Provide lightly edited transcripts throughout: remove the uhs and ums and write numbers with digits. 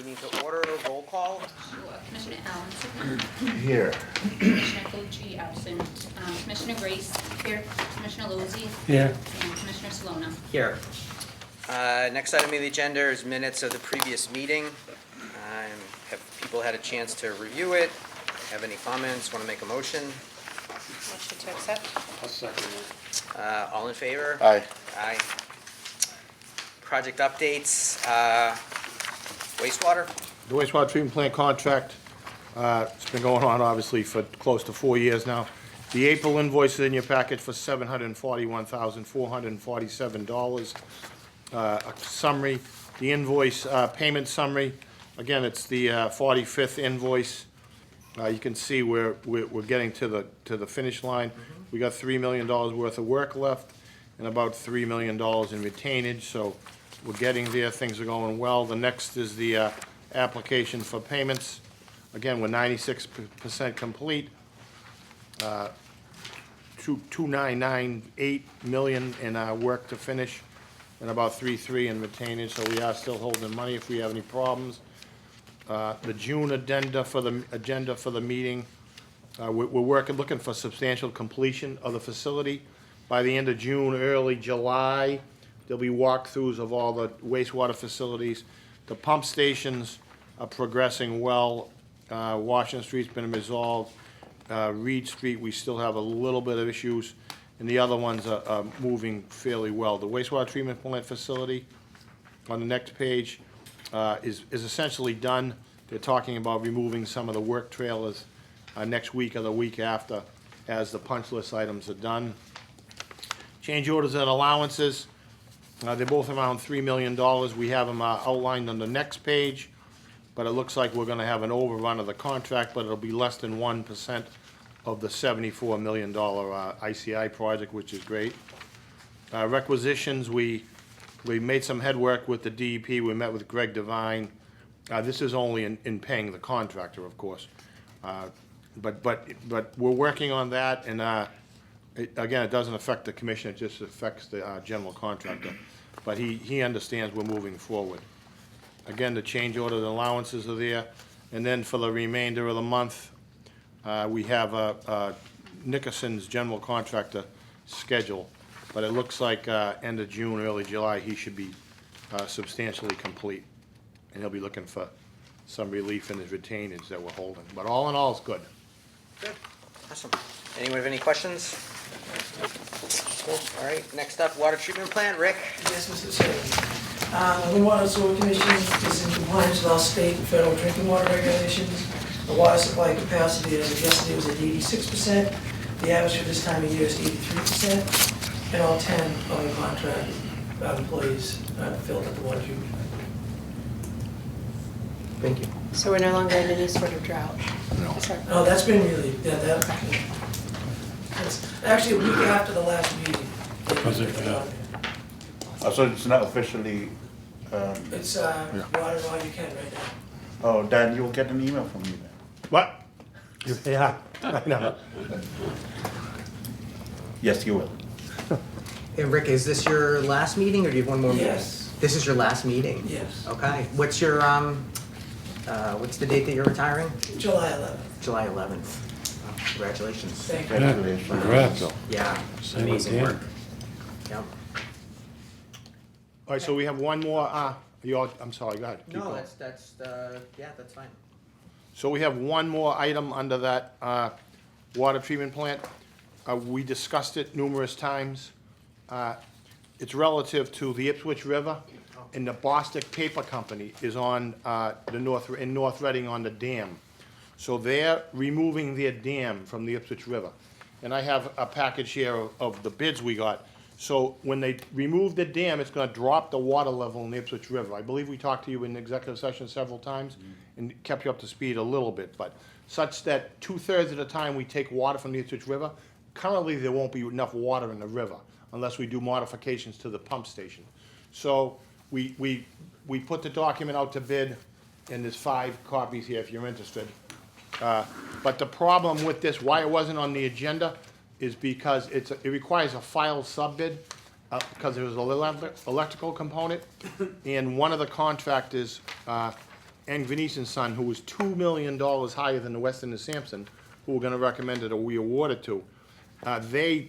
meeting to order. Roll call. Sure. Commissioner Allen. Here. Commissioner Cochi absent. Commissioner Grace. Here. Commissioner Lozey. Here. And Commissioner Salona. Here. Next item on the agenda is minutes of the previous meeting. Have people had a chance to review it? Have any comments? Want to make a motion? Motion to accept? I'll second it. All in favor? Aye. Aye. Project updates. Wastewater? The wastewater treatment plant contract, it's been going on obviously for close to 4 years now. The April invoice is in your package for $741,447. A summary, the invoice payment summary, again, it's the 45th invoice. You can see we're getting to the finish line. We got $3 million worth of work left and about $3 million in retainage, so we're getting there. Things are going well. The next is the application for payments. Again, we're 96% complete. 2,998 million in work to finish, and about 3.3 in retainage. So we are still holding money if we have any problems. The June agenda for the meeting, we're looking for substantial completion of the facility by the end of June, early July. There'll be walkthroughs of all the wastewater facilities. The pump stations are progressing well. Washington Street's been resolved. Reed Street, we still have a little bit of issues, and the other ones are moving fairly well. The wastewater treatment plant facility on the next page is essentially done. They're talking about removing some of the work trailers next week or the week after as the punch list items are done. Change orders and allowances, they're both around $3 million. We have them outlined on the next page, but it looks like we're gonna have an overrun of the contract, but it'll be less than 1% of the $74 million ICI project, which is great. Requisitions, we made some headwork with the DEP. We met with Greg Devine. This is only in paying the contractor, of course. But we're working on that, and again, it doesn't affect the commission, it just affects the general contractor. But he understands we're moving forward. Again, the change order and allowances are there. And then for the remainder of the month, we have Nickerson's general contractor schedule. But it looks like end of June, early July, he should be substantially complete. And he'll be looking for some relief in his retainage that we're holding. But all in all, it's good. Good. Awesome. Anyone have any questions? Cool. All right, next up, water treatment plant. Rick? Yes, Mr. Chairman. The Water and Sewer Commission is in compliance with all state and federal drinking water regulations. The water supply capacity as of yesterday was at 86%. The average for this time of year is 83%. And all 10 of the contract employees filled at the water treatment plant. Thank you. So we're no longer in any sort of drought? No. Sorry. No, that's been really, that's actually a week after the last meeting. Was it, So it's not officially, It's water all you can right now. oh, Dan, you'll get an email from me then. What? Yeah, I know. Yes, you will. Hey, Rick, is this your last meeting, or do you have one more meeting? Yes. This is your last meeting? Yes. Okay. What's your, what's the date that you're retiring? July 11th. July 11th. Oh, congratulations. Thank you. Congratulations. Congrats. Yeah, Same amazing again. work. Yep. All right, so we have one more, I'm sorry, go ahead. Keep No, going. yeah, that's fine. So we have one more item under that water treatment plant. We discussed it numerous times. It's relative to the Ipswich River, and the Bostic Paper Company is on in North Reading on the dam. So they're removing their dam from the Ipswich River. And I have a package here of the bids we got. So when they remove the dam, it's gonna drop the water level in the Ipswich River. I believe we talked to you in executive session several times and kept you up to speed a little bit, but such that 2/3 of the time we take water from the Ipswich River, currently there won't be enough water in the river unless we do modifications to the pump station. So we put the document out to bid, and there's 5 copies here if you're interested. But the problem with this, why it wasn't on the agenda, is because it requires a filed sub-bid, because there's an electrical component, and one of the contractors and Venetian Son, who was $2 million higher than the Weston and Sampson, who were gonna recommend it or we awarded to, they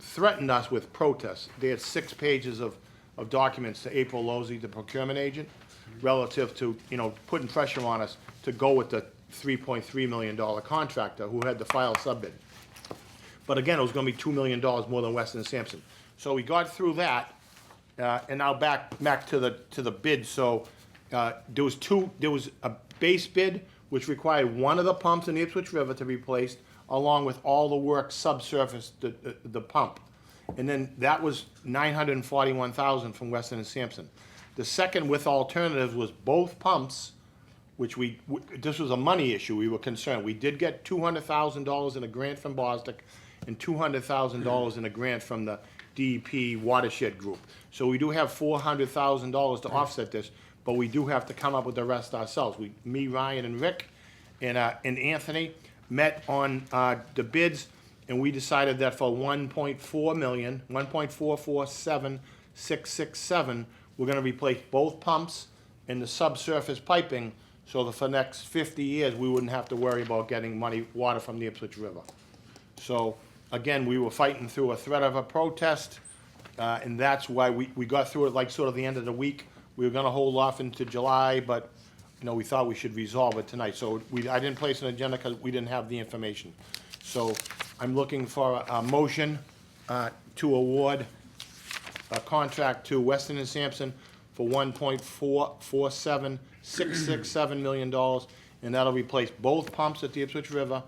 threatened us with protests. They had 6 pages of documents to April Losey, the procurement agent, relative to, putting pressure on us to go with the $3.3 million contractor who had to file sub-bid. But again, it was gonna be $2 million more than Weston and Sampson. So we got through that, and now back to the bid. So there was a base bid which required one of the pumps in the Ipswich River to be replaced, along with all the work subsurface, the pump. And then that was $941,000 from Weston and Sampson. The second with alternatives was both pumps, which this was a money issue, we were concerned. We did get $200,000 in a grant from Bostic and $200,000 in a grant from the DEP watershed group. So we do have $400,000 to offset this, but we do have to come up with the rest ourselves. Me, Ryan, and Rick, and Anthony met on the bids, and we decided that for $1.4 million, $1.447667, we're gonna replace both pumps and the subsurface piping, so that for the next 50 years, we wouldn't have to worry about getting water from the Ipswich River. So, again, we were fighting through a threat of a protest, and that's why we got through it like sort of the end of the week. We were gonna hold off into July, but, we thought we should resolve it tonight. So I didn't place an agenda because we didn't have the information. So I'm looking for a motion to award a contract to Weston and Sampson for $1.447667 million, and that'll replace both pumps at the Ipswich River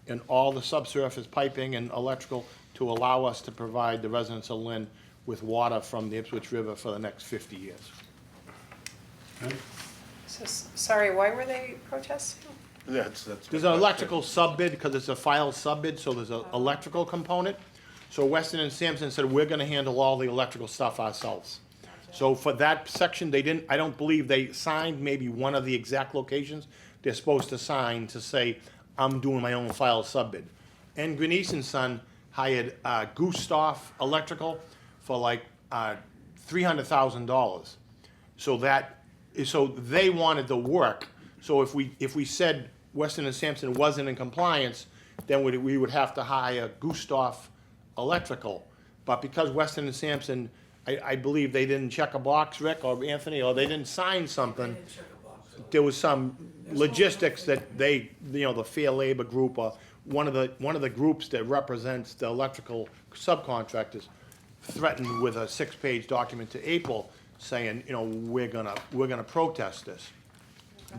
and all the subsurface piping and electrical to allow us to provide the residents of Lynn with water from the Ipswich River for the next 50 years. So, sorry, why were they protesting? That's. There's an electrical sub-bid, because it's a filed sub-bid, so there's an electrical component. So Weston and Sampson said, we're gonna handle all the electrical stuff ourselves. So for that section, I don't believe they signed maybe one of the exact locations they're supposed to sign to say, I'm doing my own filed sub-bid. And Grenice and Son hired Gustav Electrical for like $300,000. So they wanted the work. So if we said Weston and Sampson wasn't in compliance, then we would have to hire Gustav Electrical. But because Weston and Sampson, I believe they didn't check a box, Rick or Anthony, or they didn't sign something, there was some logistics that the Fair Labor Group or one of the groups that represents the electrical subcontractors threatened with a 6-page document to April saying, we're gonna protest this.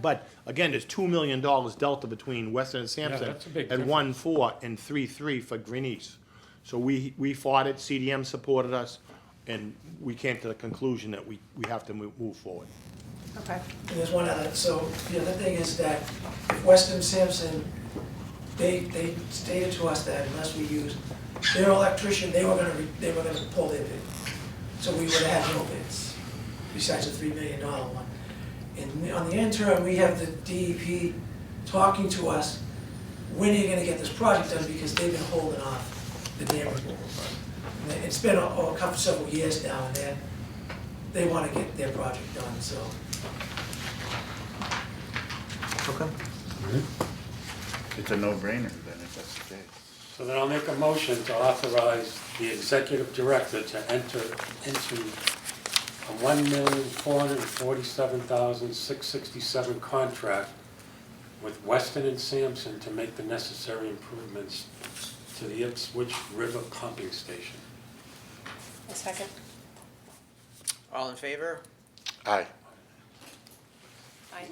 But again, there's $2 million delta between Weston and Sampson that's a big at 1.4 and 3.3 for Grenice. So we fought it, CDM supported us, and we came to the conclusion that we have to move forward. Okay. And there's one other, so the other thing is that if Weston Sampson, they stated to us that unless we used their electrician, they were gonna pull their bid. So we would have had no bids, besides the $3 million one. And on the interim, we have the DEP talking to us, when are you gonna get this project done, because they've been holding off the dam removal. And it's been several years now, and they wanna get their project done, so. Okay. It's a no-brainer then, if that's the case. So then I'll make a motion to authorize the executive director to enter into a $1,447,667 contract with Weston and Sampson to make the necessary improvements to the Ipswich River pumping station. A second. All in favor? Aye.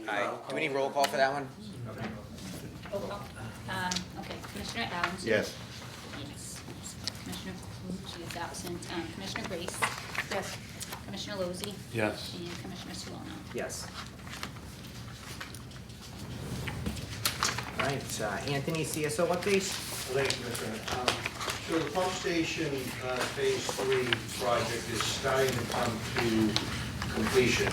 Aye. Do we need roll call for that one? Roll call. Okay, Commissioner Adams? Yes. Yes. Commissioner Calucci is absent. Commissioner Grace? Yes. Commissioner Lozey? Yes. And Commissioner Suona? Yes. All right, Anthony, CSO updates? Thank you, Commissioner. So the pump station phase 3 project is starting to come to completion.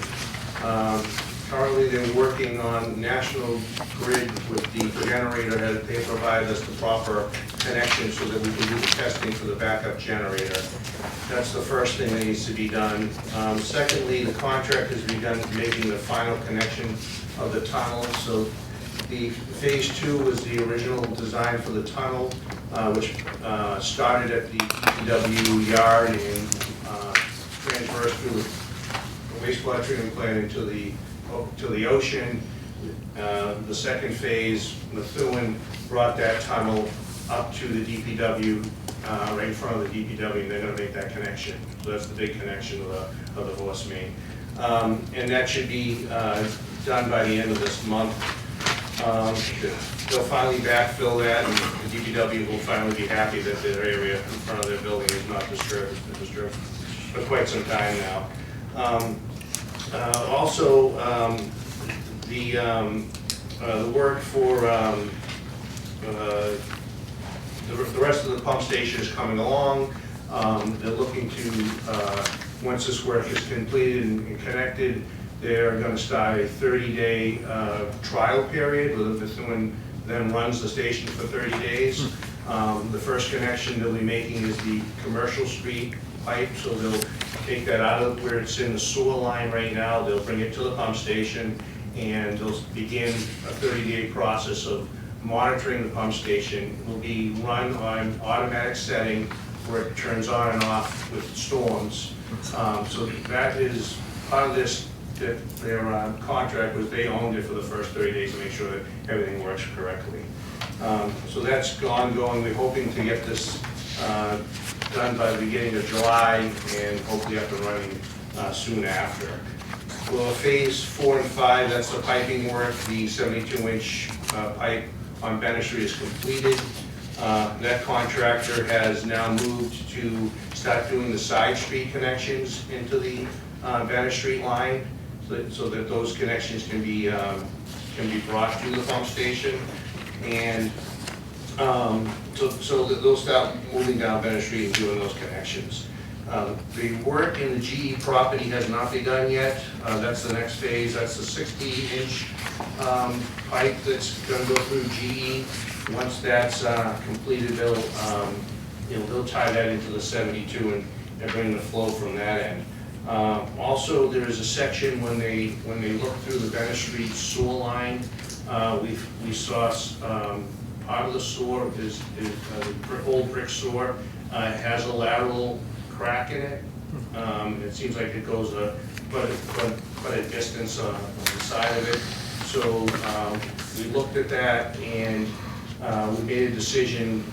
Currently, they're working on National Grid with the generator. They provide us the proper connection so that we can do the testing for the backup generator. That's the first thing that needs to be done. Secondly, the contract has begun making the final connection of the tunnel. So the phase 2 was the original design for the tunnel, which started at the DPW yard and transversed through the wastewater treatment plant into the ocean. The second phase, Methuen brought that tunnel up to the DPW, right in front of the DPW, and they're gonna make that connection. So that's the big connection of the Horse Main. And that should be done by the end of this month. They'll finally backfill that, and the DPW will finally be happy that their area in front of their building is not disturbed. It's been disturbed for quite some time now. Also, the work for the rest of the pump station is coming along. They're looking to, once this work is completed and connected, they're going to start a 30-day trial period where Methuen then runs the station for 30 days. The first connection they'll be making is the commercial street pipe, so they'll take that out of where it's in the sewer line right now, they'll bring it to the pump station, and they'll begin a 30-day process of monitoring the pump station. It will be run on automatic setting where it turns on and off with storms. So that is part of this, that their contract was they owned it for the first 30 days to make sure that everything works correctly. So that's ongoing. We're hoping to get this done by the beginning of July and hopefully up and running soon after. Well, phase 4 and 5, that's the piping work. The 72-inch pipe on Bennett Street is completed. That contractor has now moved to start doing the side street connections into the Bennett Street line, so that those connections can be brought to the pump station. And so that they'll start moving down Bennett Street and doing those connections. The work in the GE property has not begun yet. That's the next phase. That's the 60-inch pipe that's going to go through GE. Once that's completed, they'll tie that into the 72 and bring the flow from that end. Also, there is a section when they look through the Bennett Street sewer line. We saw part of the sewer is the old brick sewer has a lateral crack in it. It seems like it goes quite a distance on the side of it. So we looked at that and we made a decision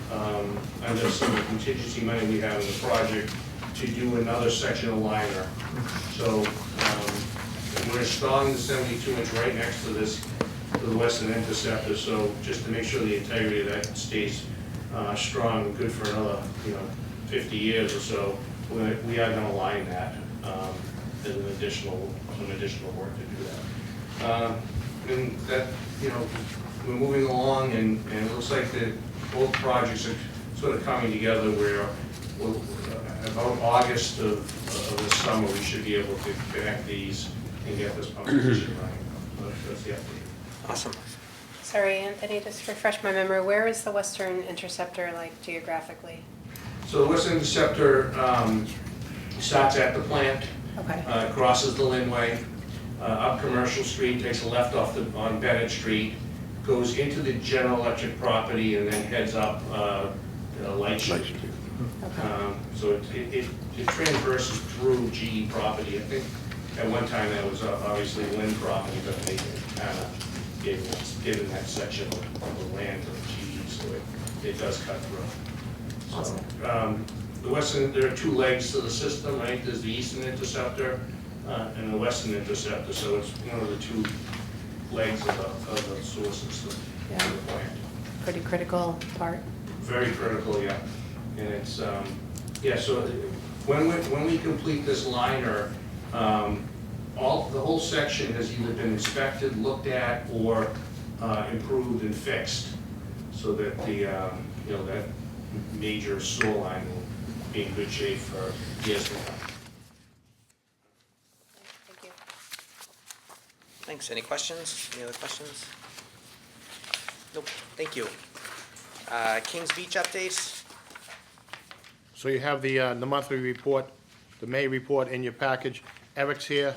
under some contingency money we have in the project to do another section of liner. So we're installing the 72-inch right next to the western interceptor. So just to make sure the integrity of that stays strong and good for another 50 years or so, we are going to line that as some additional work to do that. And that we're moving along, and it looks like that both projects are sort of coming together where about August of the summer we should be able to connect these and get this pump station running. That's the update. Awesome. Sorry, Anthony, just refresh my memory, where is the Western Interceptor, like, geographically? So the Western Interceptor starts at the plant, Okay. crosses the Linway, up Commercial Street, takes a left on Bennett Street, goes into the General Electric property, and then heads up Light Street. Okay. So it transverses through GE property. I think at one time that was obviously Lynn property, but they kind of given that section of the land to the GE, so it does cut through. Awesome. So, there are two legs to the system, right? There's the Eastern Interceptor and the Western Interceptor, so it's one of the two legs of the sewer system in Yeah. the plant. Pretty critical part. Very critical, yeah. And it's, so when we complete this liner, the whole section has either been inspected, looked at, or improved and fixed, so that that major sewer line will be in good shape for years to come. Thank you. Thanks. Any questions? Any other questions? Nope. Thank you. Kings Beach update. So you have the monthly report, the May report in your package. Eric's here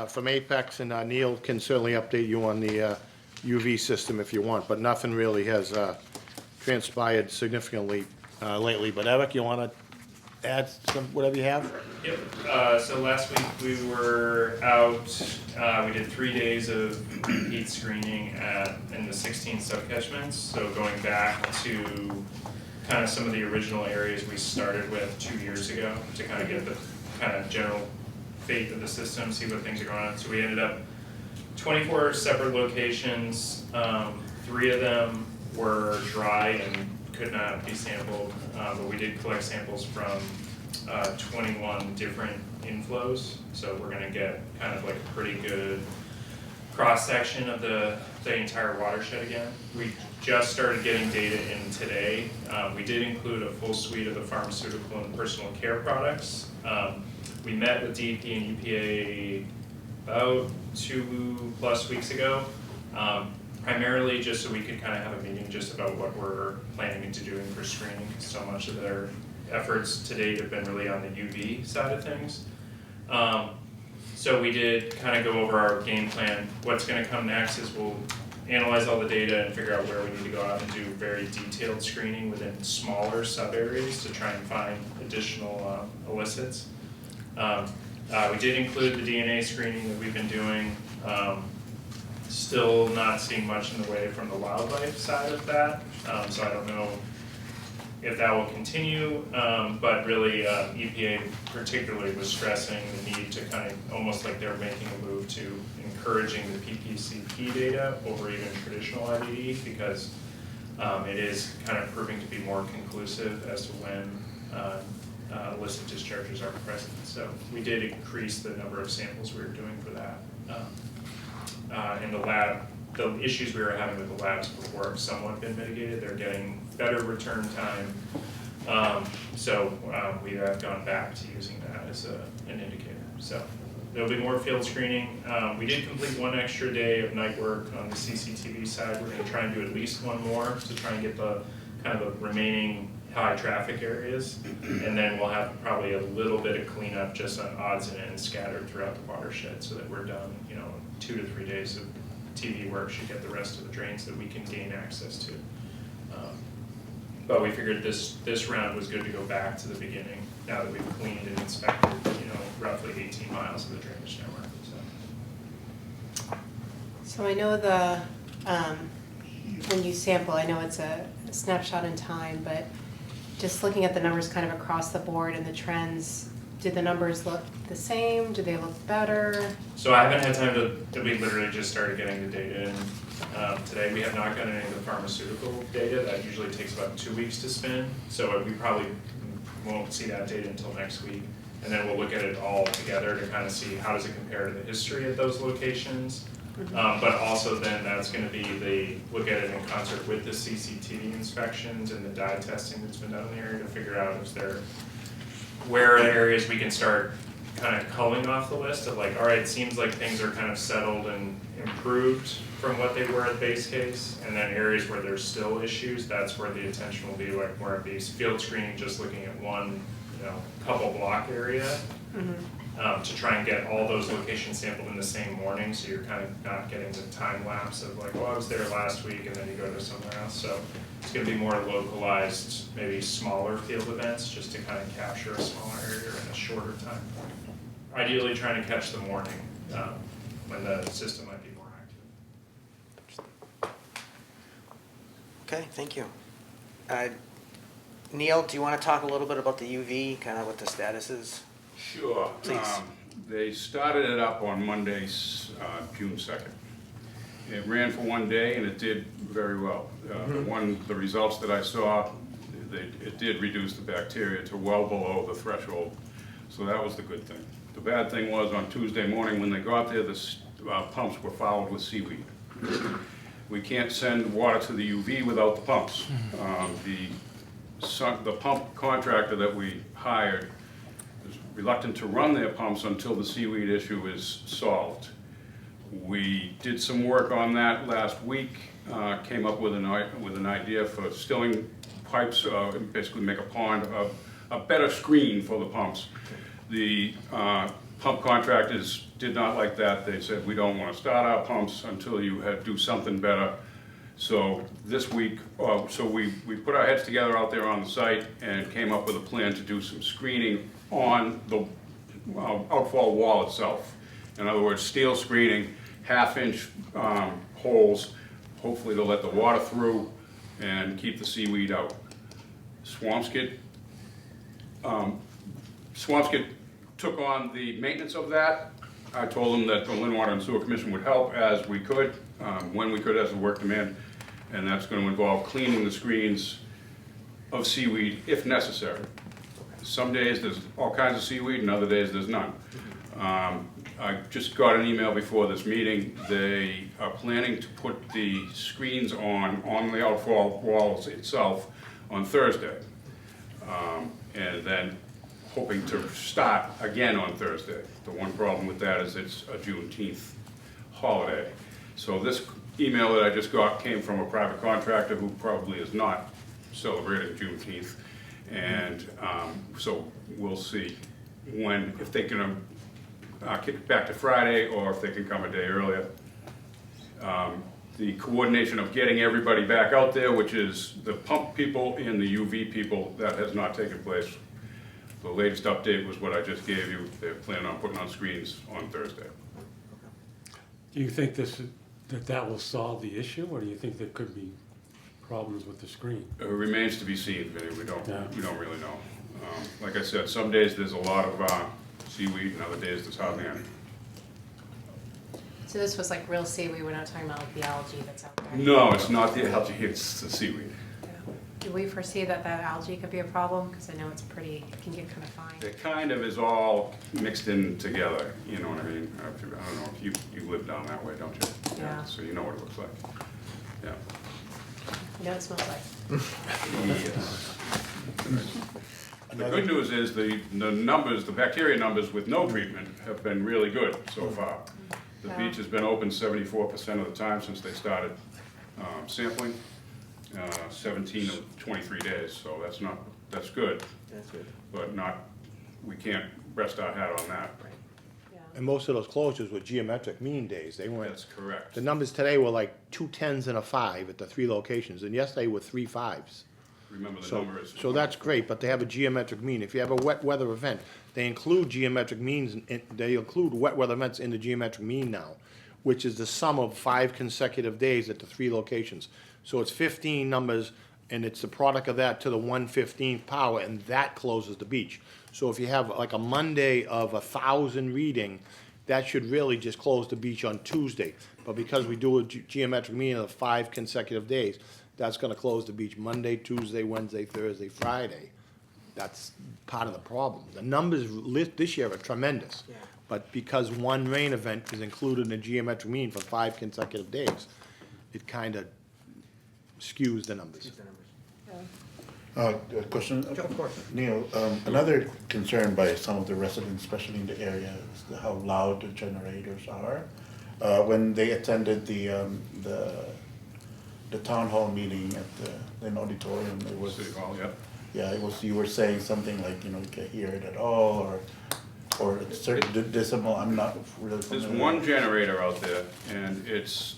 from Apex, and Neil can certainly update you on the UV system if you want, but nothing really has transpired significantly lately. But Eric, you want to add some, whatever you have? Yep, so last week we were out, we did 3 days of heat screening in the 16 subcatchments. So going back to kind of some of the original areas we started with 2 years ago to kind of get the kind of general fate of the system, see what things are going on. So we ended up 24 separate locations. 3 of them were dry and could not be sampled, but we did collect samples from 21 different inflows. So we're gonna get kind of like a pretty good cross-section of the entire watershed again. We just started getting data in today. We did include a full suite of the pharmaceutical and personal care products. We met with DEP and EPA about 2+ weeks ago, primarily just so we could kind of have a meeting just about what we're planning to doing for screening. So much of their efforts to date have been really on the UV side of things. So we did kind of go over our game plan. What's going to come next is we'll analyze all the data and figure out where we need to go out and do very detailed screening within smaller sub-areas to try and find additional illicits. We did include the DNA screening that we've been doing. Still not seeing much in the way from the wildlife side of that, so I don't know if that will continue, but really EPA particularly was stressing the need to kind of, almost like they're making a move to encouraging the PPCP data over even traditional IBD, because it is kind of proving to be more conclusive as to when illicit discharges are present. So we did increase the number of samples we were doing for that. In the lab, the issues we were having with the labs before have somewhat been mitigated. They're getting better return time. So we have gone back to using that as an indicator. So there'll be more field screening. We did complete 1 extra day of night work on the CCTV side. We're going to try and do at least 1 more to try and get the kind of the remaining high traffic areas. And then we'll have probably a little bit of cleanup just on odds and ends scattered throughout the watershed so that we're done, 2 to 3 days of TV work should get the rest of the drains that we can gain access to. But we figured this round was good to go back to the beginning now that we've cleaned and inspected, roughly 18 miles of the drainage network. So I know when you sample, I know it's a snapshot in time, but just looking at the numbers kind of across the board and the trends, do the numbers look the same? Do they look better? So I haven't had time we literally just started getting the data in today. We have not gotten any of the pharmaceutical data. That usually takes about 2 weeks to spin. So we probably won't see that data until next week. And then we'll look at it all together to kind of see how does it compare to the history at those locations. But also then that's going to be look at it in concert with the CCTV inspections and the dye testing that's been done in the area to figure out where are areas we can start kind of culling off the list of like, all right, it seems like things are kind of settled and improved from what they were at base case, and then areas where there's still issues, that's where the attention will be, like more of these field screening, just looking at one, couple block area. To try and get all those locations sampled in the same morning, so you're kind of not getting the time lapse of like, I was there last week, and then you go to somewhere else. So it's going to be more localized, maybe smaller field events, just to kind of capture a smaller area in a shorter time. Ideally, trying to catch the morning when the system might be more active. Okay, thank you. Neil, do you want to talk a little bit about the UV, kind of what the status is? Sure. Please. They started it up on Monday, June 2nd. It ran for 1 day and it did very well. The results that I saw, it did reduce the bacteria to well below the threshold, so that was the good thing. The bad thing was on Tuesday morning when they got there, the pumps were fouled with seaweed. We can't send water to the UV without the pumps. The pump contractor that we hired is reluctant to run their pumps until the seaweed issue is solved. We did some work on that last week, came up with an idea for stilling pipes, basically make a pond, a better screen for the pumps. The pump contractors did not like that. They said, we don't want to start our pumps until you do something better. So this week, we put our heads together out there on the site and came up with a plan to do some screening on the outfall wall itself. In other words, steel screening, half-inch holes, hopefully to let the water through and keep the seaweed out. Swampscott took on the maintenance of that. I told them that the Lynn Water and Sewer Commission would help as we could, when we could as the work demanded, and that's going to involve cleaning the screens of seaweed if necessary. Some days there's all kinds of seaweed and other days there's none. I just got an email before this meeting. They are planning to put the screens on the outfall walls itself on Thursday. And then hoping to start again on Thursday. The one problem with that is it's a Juneteenth holiday. So this email that I just got came from a private contractor who probably is not celebrating Juneteenth. And so we'll see if they can kick it back to Friday or if they can come a day earlier. The coordination of getting everybody back out there, which is the pump people and the UV people, that has not taken place. The latest update was what I just gave you. They're planning on putting on screens on Thursday. Do you think that will solve the issue, or do you think there could be problems with the screen? It remains to be seen, Vinny. We don't really know. Like I said, some days there's a lot of seaweed, and other days there's hardly any. So this was like real seaweed, we're not talking about like the algae that's out there? No, it's not the algae, it's the seaweed. Yeah. Do we foresee that algae could be a problem? Because I know it can get kind of fine. It kind of is all mixed in together, you know what I mean? I don't know if you live down that way, don't you? Yeah. So you know what it looks like. Yeah. You know what it smells like. Yes. The good news is the numbers, the bacteria numbers with no treatment have been really good so far. The beach has been open 74% of the time since they started sampling, 17 of 23 days, so that's good. That's good. But we can't rest our hat on that. And most of those closures were geometric mean days. They weren't. That's correct. The numbers today were like 2 10s and a 5 at the 3 locations, and yesterday were 3 5s. Remember the number is. So that's great, but they have a geometric mean. If you have a wet weather event, they include geometric means, they include wet weather events in the geometric mean now, which is the sum of 5 consecutive days at the 3 locations. So it's 15 numbers, and it's the product of that to the 1/15th power, and that closes the beach. So if you have like a Monday of 1,000 reading, that should really just close the beach on Tuesday. But because we do a geometric mean of 5 consecutive days, that's gonna close the beach Monday, Tuesday, Wednesday, Thursday, Friday. That's part of the problem. The numbers this year are tremendous. Yeah. But because one rain event is included in a geometric mean for 5 consecutive days, it kind of skews the numbers. A question? Of course. Neil, another concern by some of the residents, especially in the area, is how loud the generators are. When they attended the town hall meeting at the Lynn Auditorium, it was, City Hall, yeah. yeah, it was, you were saying something like, you can't hear it at all, or a certain decibel, I'm not really There's familiar. one generator out there, and it's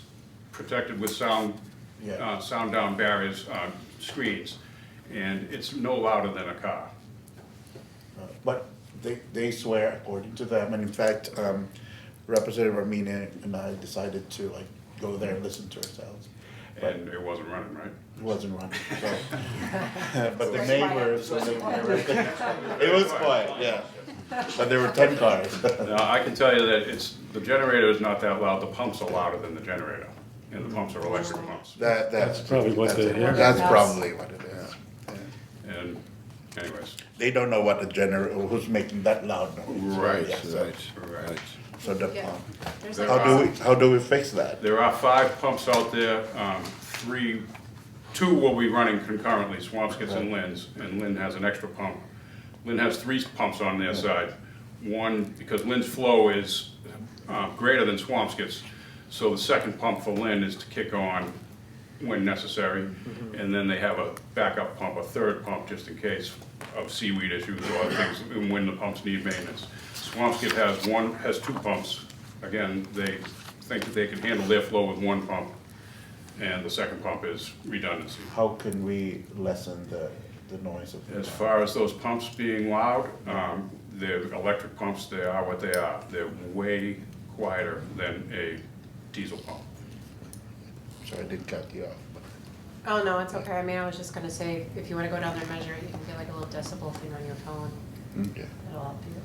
protected with sound down barriers, screens, and it's no louder than a car. But they swear, according to them, and in fact, Representative Armina and I decided to go there and listen to ourselves. And it wasn't running, right? It wasn't running, so. But the neighbors, it was quiet, yeah. But there were 10 cars. Now, I can tell you that the generator is not that loud, the pumps are louder than the generator, and the pumps are electric pumps. That's probably what they hear. That's probably what it is. And anyways. They don't know what the generator, who's making that loud noise. Right, Yeah, so- right. So the, Yeah. There's how do we fix that? There are 5 pumps out there, 2 will be running concurrently, Swampscott's and Lynn's, and Lynn has an extra pump. Lynn has 3 pumps on their side. One, because Lynn's flow is greater than Swampscott's, So the second pump for Lynn is to kick on when necessary, and then they have a backup pump, a third pump, just in case of seaweed issues or other things, and when the pumps need maintenance. Swampscott has two pumps. Again, they think that they can handle their flow with one pump, and the second pump is redundancy. How can we lessen the noise of As far as those pumps being loud, they're electric pumps, they are what they are. They're way quieter than a diesel pump. Sorry, I didn't cut you off. Oh, no, it's okay. I mean, I was just gonna say, if you wanna go down there and measure it, you can get like a little decibel thing on your phone. Okay. That'll help you.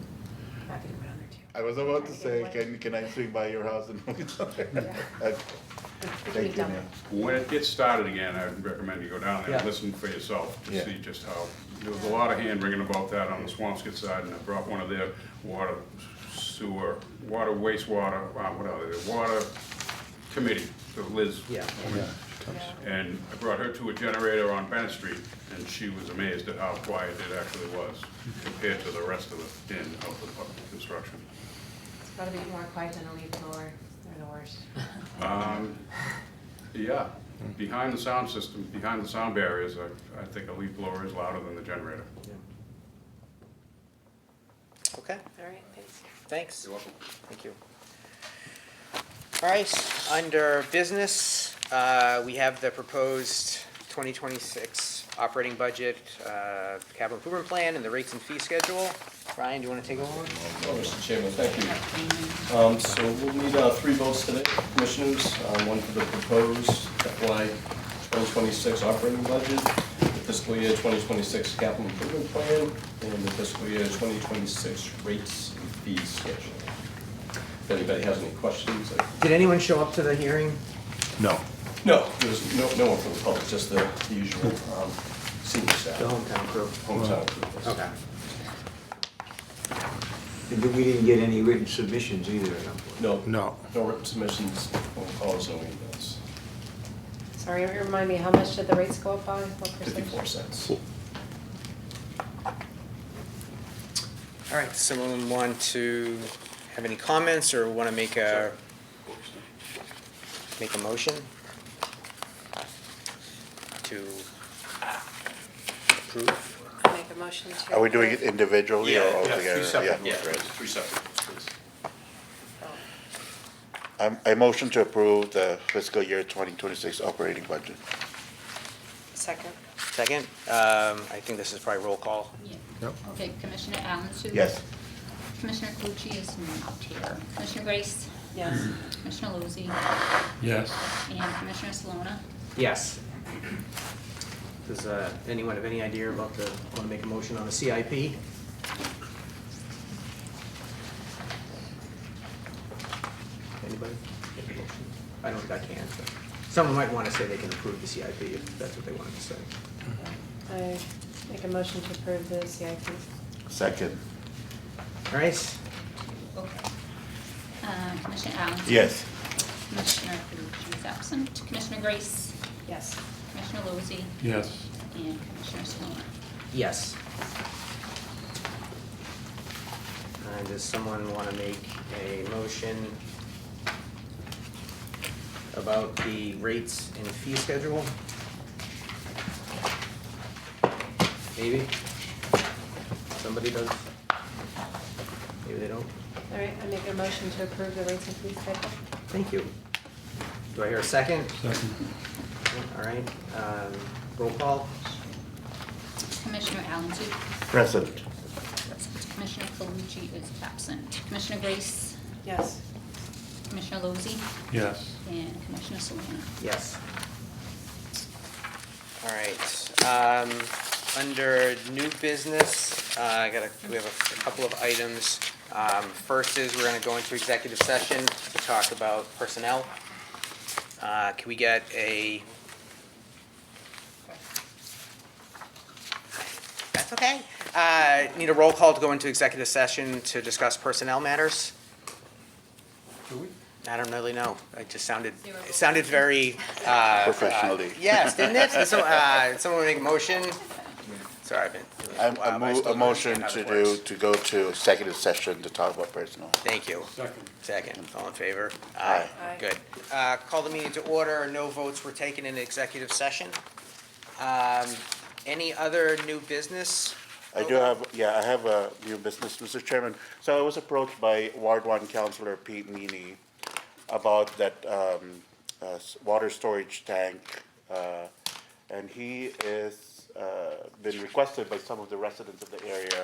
Happy to put it on there too. I was about to say, can I swing by your house and look at something? Thank you, man. When it gets started again, I'd recommend you go down there and Yeah. listen for yourself to Yeah. see just how, there was a lot of hand wringing about that on the Swampscott side, and I brought one of their water wastewater, what are they, the water committee, so Liz. Yeah. And I brought her to a generator on Bennett Street, and she was amazed at how quiet it actually was compared to the rest of the construction. It's gotta be more quiet than a leaf blower. They're the worst. Yeah, behind the sound system, behind the sound barriers, I think a leaf blower is louder than the generator. Okay, All right, thanks. thanks. You're welcome. Thank you. All right, under business, we have the proposed 2026 operating budget, capital improvement plan, and the rates and fee schedule. Ryan, do you want to take over? Oh, Mr. Chairman, thank you. So we'll need 3 votes today, commissioners, one for the proposed FY 2026 operating budget, the fiscal year 2026 capital improvement plan, and the fiscal year 2026 rates and fees schedule. If anybody has any questions, Did anyone show up to the hearing? No. no, there's no one from the public, just the usual senior staff. The hometown crew. Hometown crew, yes. Okay. And we didn't get any written submissions either at that point. No, No. no written submissions, phone calls, no emails. Sorry, remind me, how much did the rates go up by? What percentage? 54 cents. All right, someone want to have any comments or want to make a motion to approve? I'll make a motion to. Are we doing it individually or all together? Yeah, three separate, please. I motion to approve the fiscal year 2026 operating budget. Second. Second, I think this is probably roll call. Yeah. Yep. Okay, Commissioner Allen, Sue? Yes. Commissioner Calucci is not here. Commissioner Grace? Yes. Commissioner Lozey? Yes. And Commissioner Salona? Yes. Does anyone have any idea about want to make a motion on the CIP? Anybody? Make a motion? I don't think I can, but someone might want to say they can approve the CIP if that's what they wanted to say. I make a motion to approve the CIP. Second. All right, Okay. Commissioner Allen? Yes. Commissioner Calucci is absent. Commissioner Grace? Yes. Commissioner Lozey? Yes. And Commissioner Salona? yes. And does someone want to make a motion about the rates and fee schedule? Maybe? Somebody does? Maybe they don't? All right, I make a motion to approve the rates and fees schedule. Thank you. Do I hear a second? Second. All right, roll call? Commissioner Allen, Sue? Present. Commissioner Calucci is absent. Commissioner Grace? Yes. Commissioner Lozey? Yes. And Commissioner Salona? Yes. All right, under new business, we have a couple of items. First is we're gonna go into executive session to talk about personnel. Can we get a? That's okay. Need a roll call to go into executive session to discuss personnel matters? Do we? I don't really know. It sounded very. Professionally. Yes, didn't it? So, someone make a motion Sorry, I've been doing it I'm, a while, but I a still don't motion understand how to it do, works. to go to executive session to talk about personnel. Thank you. Second. Second, all in favor? Aye. Good. Call the meeting to order. No votes were taken in executive session. Any other new business? I do have, I have a new business, Mr. Chairman. So I was approached by Ward One Councilor Pete Meany about that water storage tank. And he is been requested by some of the residents of the area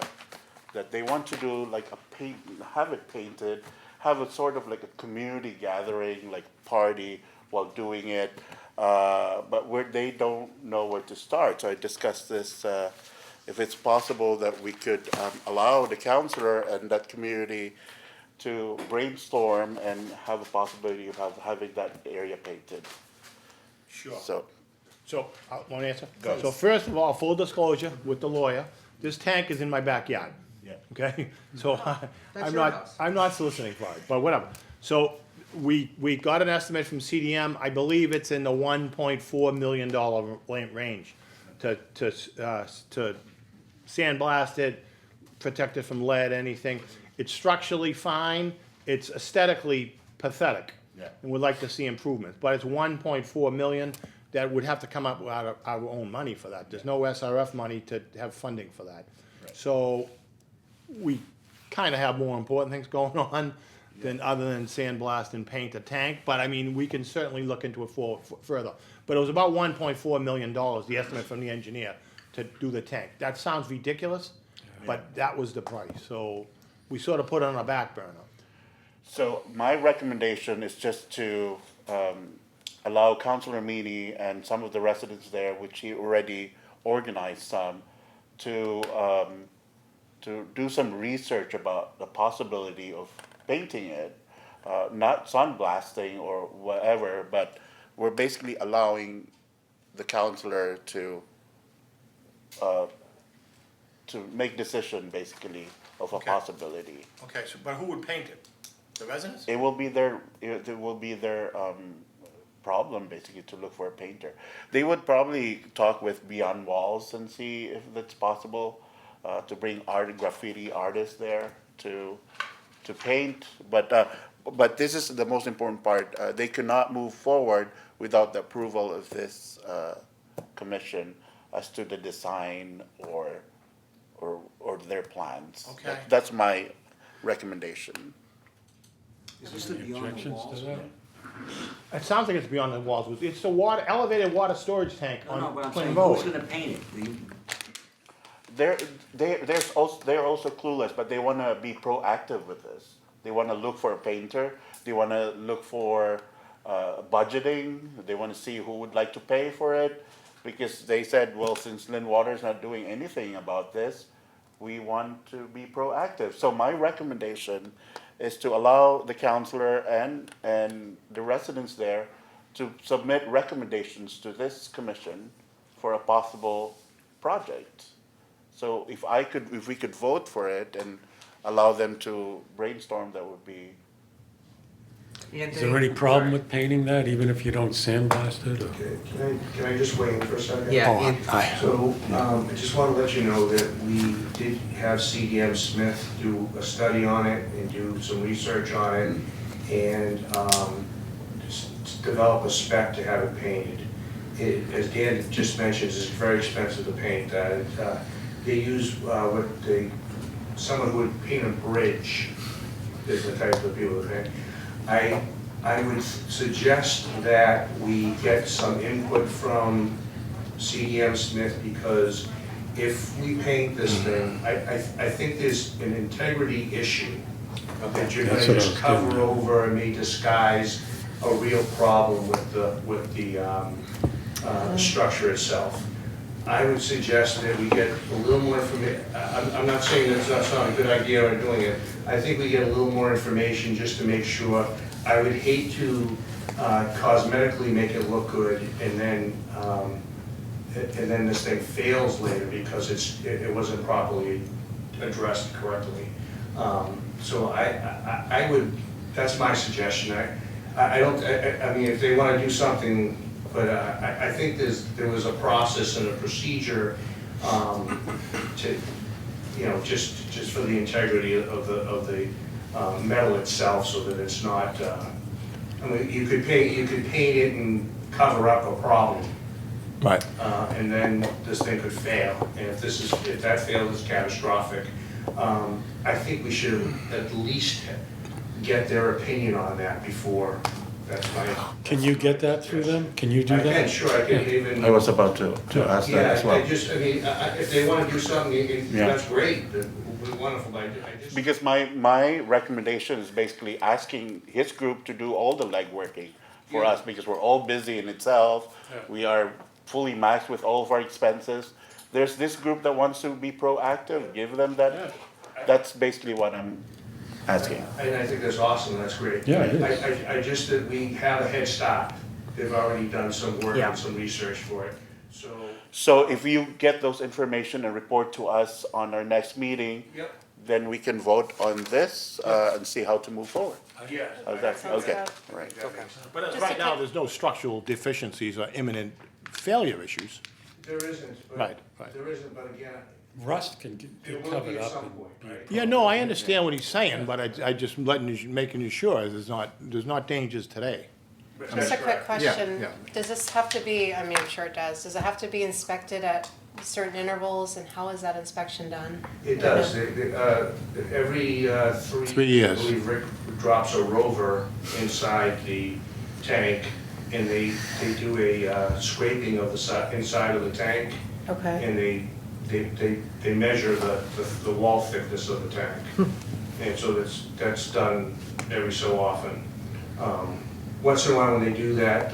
that they want to do like a paint, have it painted, have a sort of like a community gathering, like party while doing it. But they don't know where to start. So I discussed this, if it's possible that we could allow the councilor and that community to brainstorm and have a possibility of having that area painted. Sure. So, Want to answer? Go. So first of all, full disclosure with the lawyer, this tank is in my backyard. yeah. Okay, so I'm not soliciting for it, but whatever. So we got an estimate from CDM, I believe it's in the $1.4 million range to sandblast it, protect it from lead, anything. It's structurally fine, it's aesthetically pathetic. Yeah. And we'd like to see improvements, but it's 1.4 million, that would have to come up out of our own money for that. There's no SRF money to have funding for that. Right. So we kind of have more important things going on than, other than sandblast and paint a tank, but I mean, we can certainly look into it further. But it was about $1.4 million, the estimate from the engineer, to do the tank. That sounds ridiculous, but that was the price, so we sort of put it on a back burner. So my recommendation is just to allow Councilor Meany and some of the residents there, which he already organized some, to do some research about the possibility of painting it, not sandblasting or whatever, but we're basically allowing the councilor to make decision basically of a Okay. possibility. Okay, so, but who would paint it? The residents? It will be their problem basically to look for a painter. They would probably talk with Beyond Walls and see if that's possible to bring graffiti artists there to paint. But this is the most important part. They cannot move forward without the approval of this commission as to the design or their plans. Okay. That's my recommendation. Is this the beyond the walls? It sounds like it's beyond the walls. It's the elevated water storage tank No, on but I'm Plain saying, Road. who's gonna paint it? They're also clueless, but they want to be proactive with this. They want to look for a painter. They want to look for budgeting. They want to see who would like to pay for it, because they said, well, since Lynn Water's not doing anything about this, we want to be proactive. So my recommendation is to allow the councilor and the residents there to submit recommendations to this commission for a possible project. So if we could vote for it and allow them to brainstorm, that would be. Is there any problem with painting that, even if you don't sandblast it? Or? Okay, can I just weigh in for a second? Yeah. So, I just want to let you know that we did have CDM Smith do a study on it and do some research on it, and just develop a spec to have it painted. As Dan just mentioned, it's very expensive to paint. They use someone who would paint a bridge is the type of people that paint. I would suggest that we get some input from CDM Smith, because if we paint this thing, I think there's an integrity issue that you're gonna just cover over and may disguise a real problem with the structure itself. I would suggest that we get a little more information. I'm not saying that's not a good idea or doing it. I think we get a little more information just to make sure. I would hate to cosmetically make it look good and then this thing fails later because it wasn't properly addressed correctly. So I would, that's my suggestion. I mean, if they want to do something, but I think there was a process and a procedure to, just for the integrity of the metal itself, so that it's not, I mean, you could paint it and cover up a problem, Right. and then this thing could fail. And if that fails, it's catastrophic. I think we should at least get their opinion on that before, that's my. Can you get that through them? Can you do I that? can, sure, I can even. I was about to ask that as well. I mean, if they wanna do something, Yeah. that's great, that would be wonderful, but I just. Because my recommendation is basically asking his group to do all the legworking for us, because we're all busy in itself. We are fully maxed with all of our expenses. There's this group that wants to be proactive, give them that. That's basically what I'm asking. And I think that's awesome, that's great. Yeah, it is. I just, that we have a head start. They've already done some work Yeah. and some research for it, so. So if you get those information and report to us on our next meeting, Yep. then we can vote on this and see how to move forward. Yeah. How's that? Sounds Okay, good. right. But Just right a now, quick- there's no structural deficiencies or imminent failure issues. There isn't, Right, but, right. there isn't, but again, Rust can there get will covered be at up some and point, be right? Yeah, no, I understand what he's saying, but I just making you sure there's not dangers today. Just a quick question. yeah. Does this have to be, I mean, I'm sure it does, does it have to be inspected at certain intervals, and how is that inspection done? It does. Every 3 years. I believe Rick drops a rover inside the tank, and they do a scraping of the inside of the tank, Okay, and they measure the wall thickness of the tank. And so that's done every so often. Once in a while when they do that,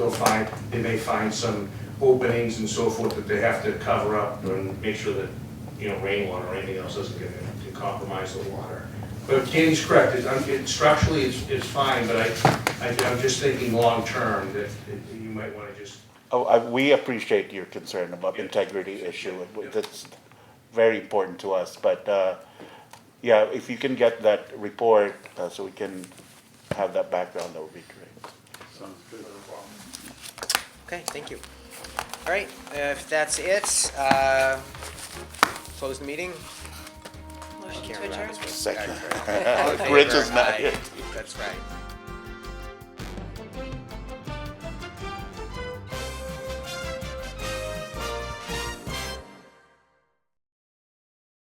they may find some openings and so forth that they have to cover up and make sure that, rainwater or anything else doesn't get in to compromise the water. But Danny's correct, structurally it's fine, but I'm just thinking long-term that you might want to just. We appreciate your concern about integrity issue. That's very important to us, but, yeah, if you can get that report, so we can have that background, that would be great. Sounds good. Okay, thank you. All right, if that's it, close the meeting. motion Can't to remember. adjourn? Second. All in favor? Rich is not Aye. here. That's right.